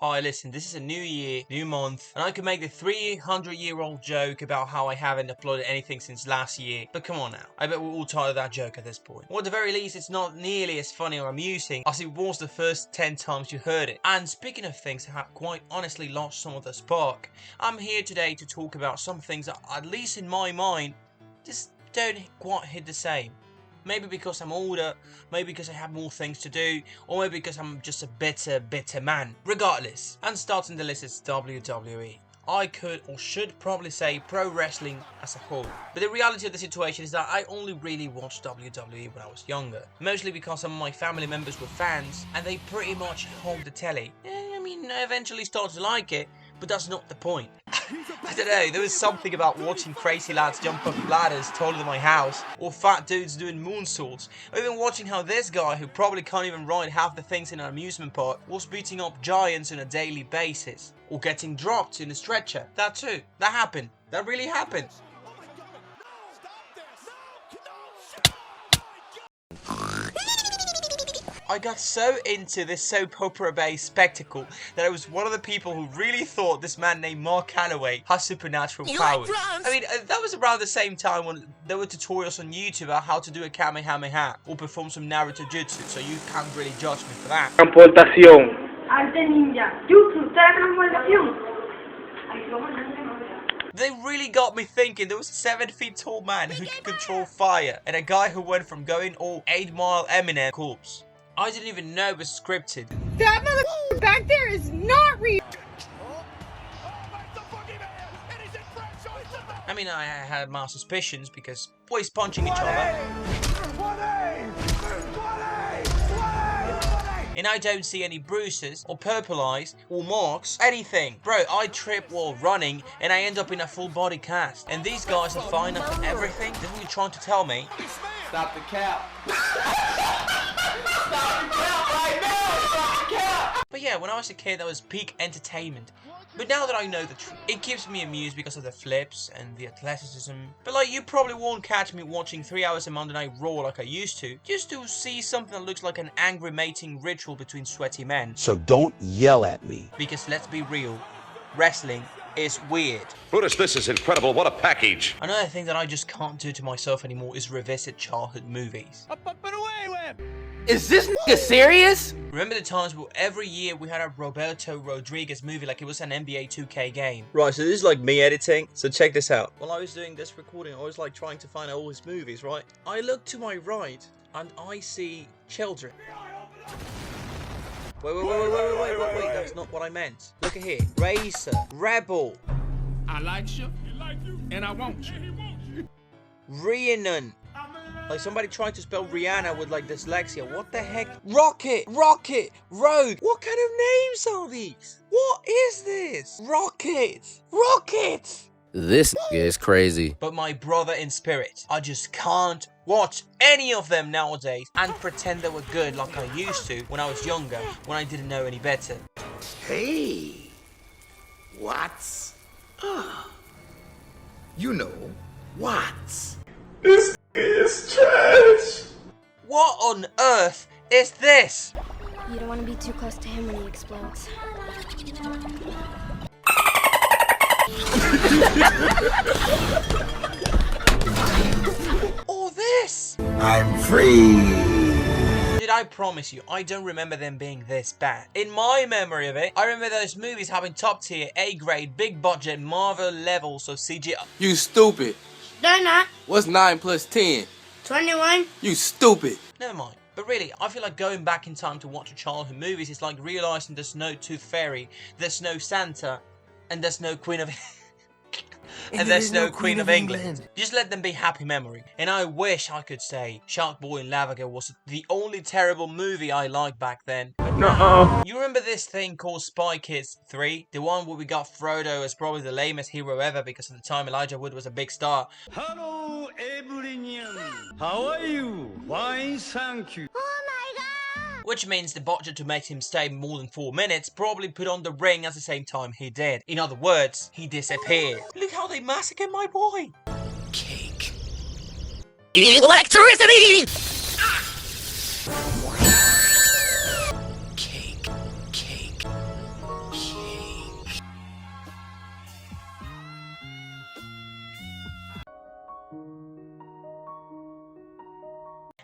Alright, listen, this is a new year, new month, and I could make the 300-year-old joke about how I haven't uploaded anything since last year, but come on now, I bet we're all tired of that joke at this point. Or at the very least, it's not nearly as funny or amusing as it was the first 10 times you heard it. And speaking of things that have quite honestly lost some of the spark, I'm here today to talk about some things that, at least in my mind, just don't quite hit the same. Maybe because I'm older, maybe because I have more things to do, or maybe because I'm just a bitter man. Regardless, and starting the list is WWE. I could or should probably say pro wrestling as a whole. But the reality of the situation is that I only really watched WWE when I was younger. Mostly because some of my family members were fans, and they pretty much hogged the telly. I eventually started to like it, but that's not the point. I don't know, there was something about watching crazy lads jump up ladders taller than my house, or fat dudes doing moonsaults, or even watching how this guy, who probably can't even ride half the things in an amusement park, was beating up giants on a daily basis, or getting dropped in a stretcher. That too. That happened. That really happened. I got so into this soap opera based spectacle that I was one of the people who really thought this man named Mark Calloway has supernatural powers. That was around the same time when there were tutorials on YouTube about how to do a Kamehameha or perform some Naruto jutsu, so you can't really judge me for that. Transportación. Arte ninja. Jutsu. Teletransportación. They really got me thinking. There was a 7 feet tall man who could control fire, and a guy who went from going all 8 Mile Eminem corpse. I didn't even know it was scripted. That motherfucker back there is not real. I had my suspicions because boys punching each other. And I don't see any bruises or purple eyes or marks, anything. Bro, I trip while running and I end up in a full body cast. And these guys are fine at everything? This is what you're trying to tell me? Stop the cap. Stop the cap right now. Stop the cap. But yeah, when I was a kid, that was peak entertainment. But now that I know the truth, it keeps me amused because of the flips and the athleticism. But you probably won't catch me watching 3 hours of Monday Night Raw like I used to, just to see something that looks like an angry mating ritual between sweaty men. So don't yell at me. Because let's be real, wrestling is weird. Brutus, this is incredible. What a package. Another thing that I just can't do to myself anymore is revisit childhood movies. Is this nigga serious? Remember the times where every year we had a Roberto Rodriguez movie like it was an NBA 2K game? Right, so this is like me editing, so check this out. While I was doing this recording, I was trying to find all his movies, right? I look to my right, and I see children. Wait, that's not what I meant. Look at here. Racer, Rebel. I like you, and I want you. Rhiannon. Somebody tried to spell Rihanna with dyslexia. What the heck? Rocket, Road. What kind of names are these? What is this? Rocket. This is crazy. But my brother in spirit, I just can't watch any of them nowadays and pretend they were good like I used to when I was younger, when I didn't know any better. Hey, Watts. You know, Watts. This is trash. What on earth is this? You don't want to be too close to him when he explodes. Or this? I'm free. Dude, I promise you, I don't remember them being this bad. In my memory of it, I remember those movies having top tier, A-grade, big budget, Marvel levels of CGI. You stupid. They're not. What's 9 plus 10? 21. You stupid. Never mind. But really, I feel like going back in time to watch childhood movies is like realizing there's no Tooth Fairy, there's no Santa, and there's no Queen of... and there's no Queen of England. Just let them be happy memory. And I wish I could say Shark Boy and Lava Girl was the only terrible movie I liked back then. No. You remember this thing called Spy Kids 3? The one where we got Frodo as probably the lamest hero ever because at the time Elijah Wood was a big star. Hello everyone. How are you? Fine, thank you. Which means the budget to make him stay more than 4 minutes probably put on the ring at the same time he did. In other words, he disappeared. Look how they massacred my boy. Cake. Electricity! Cake.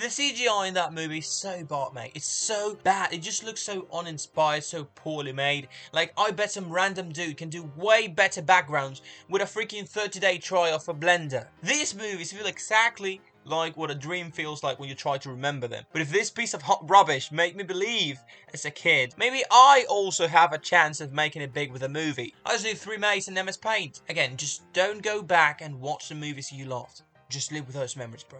The CGI in that movie is so bad, mate. It's so bad. It just looks so uninspired, so poorly made. Like, I bet some random dude can do way better backgrounds with a freaking 30-day trial for Blender. These movies feel exactly like what a dream feels like when you try to remember them. But if this piece of hot rubbish made me believe as a kid, maybe I also have a chance of making it big with a movie. I just do 3 Maze and MS Paint. Again, just don't go back and watch the movies you loved. Just live with those memories, bro.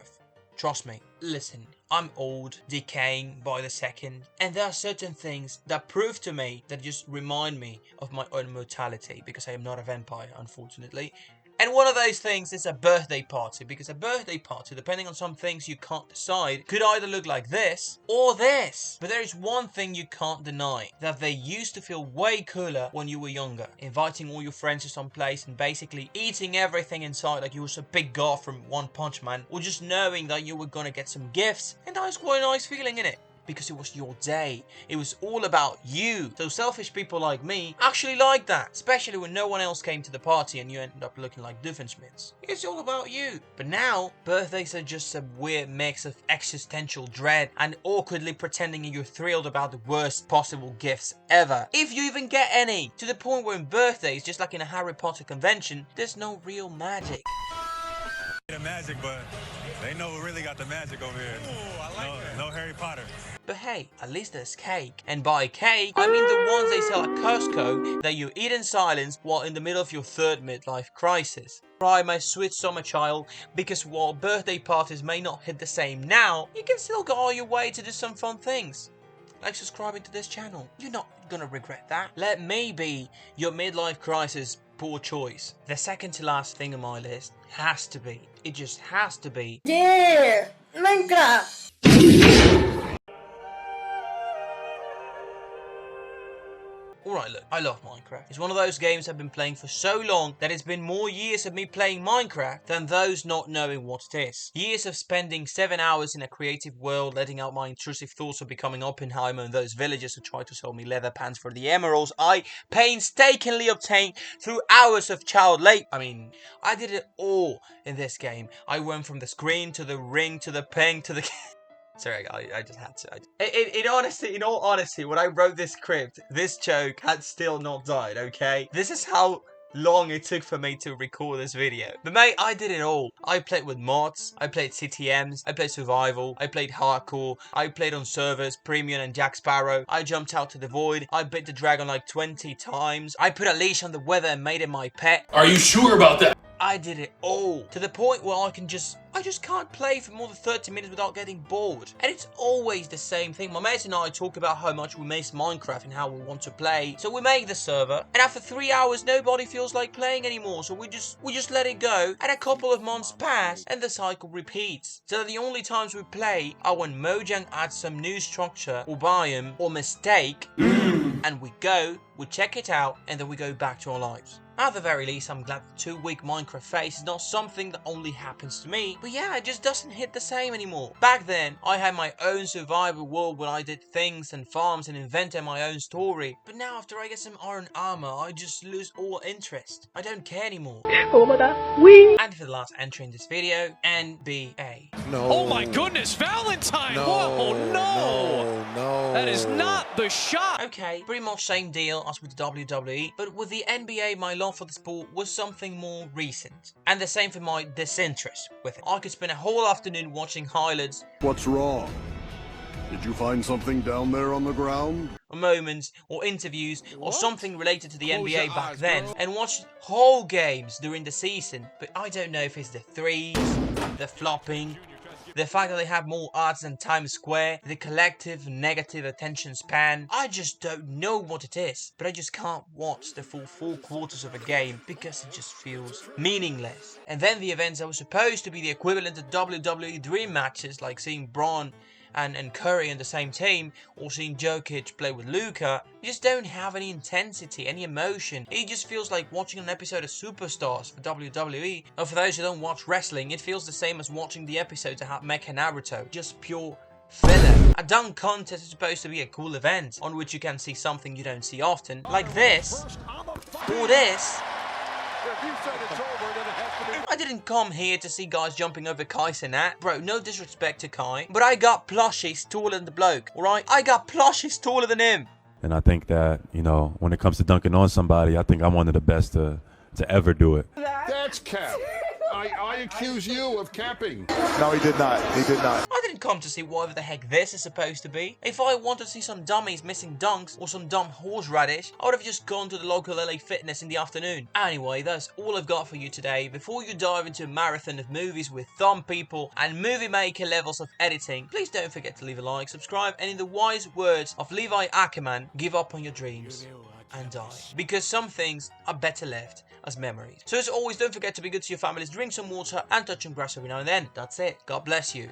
Trust me. Listen, I'm old, decaying by the second, and there are certain things that prove to me, that just remind me of my own mortality, because I am not a vampire, unfortunately. And one of those things is a birthday party, because a birthday party, depending on some things you can't decide, could either look like this or this. But there is one thing you can't deny, that they used to feel way cooler when you were younger. Inviting all your friends to some place and basically eating everything inside like you was a big god from One Punch Man, or just knowing that you were gonna get some gifts, and that was quite a nice feeling, innit? Because it was your day. It was all about you. So selfish people like me actually like that. Especially when no one else came to the party and you ended up looking like Doofenshmirtz. It's all about you. But now, birthdays are just a weird mix of existential dread and awkwardly pretending you're thrilled about the worst possible gifts ever. If you even get any. To the point where in birthdays, just like in a Harry Potter convention, there's no real magic. The magic, but they know who really got the magic over here. Ooh, I like that. No Harry Potter. But hey, at least there's cake. And by cake, I mean the ones they sell at Costco that you eat in silence while in the middle of your 3rd midlife crisis. Right, my sweet summer child, because while birthday parties may not hit the same now, you can still go all your way to do some fun things. Like subscribing to this channel. You're not gonna regret that. Let me be your midlife crisis poor choice. The second to last thing on my list has to be, it just has to be, Yeah, Minecraft. Alright, look, I love Minecraft. It's one of those games I've been playing for so long that it's been more years of me playing Minecraft than those not knowing what it is. Years of spending 7 hours in a creative world, letting out my intrusive thoughts of becoming Oppenheimer and those villagers who try to sell me leather pants for the emeralds I painstakingly obtained through hours of child labor. I did it all in this game. I went from the screen to the ring to the ping to the... Sorry, I just had to. In all honesty, when I wrote this script, this joke had still not died, okay? This is how long it took for me to record this video. But mate, I did it all. I played with mods, I played CTMs, I played survival, I played hardcore, I played on servers, Premium and Jack Sparrow, I jumped out to the void, I bit the dragon like 20 times, I put a leash on the weather and made it my pet. Are you sure about that? I did it all, to the point where I just can't play for more than 30 minutes without getting bored. And it's always the same thing. My mates and I talk about how much we miss Minecraft and how we want to play. So we make the server, and after 3 hours, nobody feels like playing anymore. So we just let it go, and a couple of months pass, and the cycle repeats. So that the only times we play are when Mojang adds some new structure, or biome, or mistake, and we go, we check it out, and then we go back to our lives. At the very least, I'm glad the 2-week Minecraft phase is not something that only happens to me. But yeah, it just doesn't hit the same anymore. Back then, I had my own survival world where I did things and farms and invented my own story. But now, after I get some iron armor, I just lose all interest. I don't care anymore. And for the last entry in this video, NBA. No. Oh my goodness, Valentine! No. Whoa, no! No. That is not the shot! Okay, pretty much same deal as with the WWE, but with the NBA, my love for the sport was something more recent. And the same for my disinterest with it. I could spend a whole afternoon watching highlights. What's wrong? Did you find something down there on the ground? Or moments, or interviews, or something related to the NBA back then, and watch whole games during the season. But I don't know if it's the threes, the flopping, the fact that they have more ads than Times Square, the collective negative attention span. I just don't know what it is, but I just can't watch the full 4 quarters of a game because it just feels meaningless. And then the events that were supposed to be the equivalent of WWE dream matches, like seeing Braun and Curry in the same team, or seeing Jokic play with Luka, just don't have any intensity, any emotion. It just feels like watching an episode of Superstars for WWE. Or for those who don't watch wrestling, it feels the same as watching the episodes of Mecha Naruto. Just pure filler. A dunk contest is supposed to be a cool event, on which you can see something you don't see often, like this, or this, If you said it's over, then it has to be. I didn't come here to see guys jumping over Kai's and that. Bro, no disrespect to Kai, but I got plushies taller than the bloke, alright? I got plushies taller than him. And I think that, you know, when it comes to dunking on somebody, I think I'm one of the best to ever do it. That's cap. I accuse you of capping. No, he did not. He did not. I didn't come to see whatever the heck this is supposed to be. If I wanted to see some dummies missing dunks or some dumb horseradish, I would have just gone to the local LA Fitness in the afternoon. Anyway, that's all I've got for you today. Before you dive into a marathon of movies with thumb people and movie maker levels of editing, please don't forget to leave a like, subscribe, and in the wise words of Levi Ackerman, give up on your dreams and die. Because some things are better left as memories. So as always, don't forget to be good to your families, drink some water, and touch some grass every now and then. That's it. God bless you.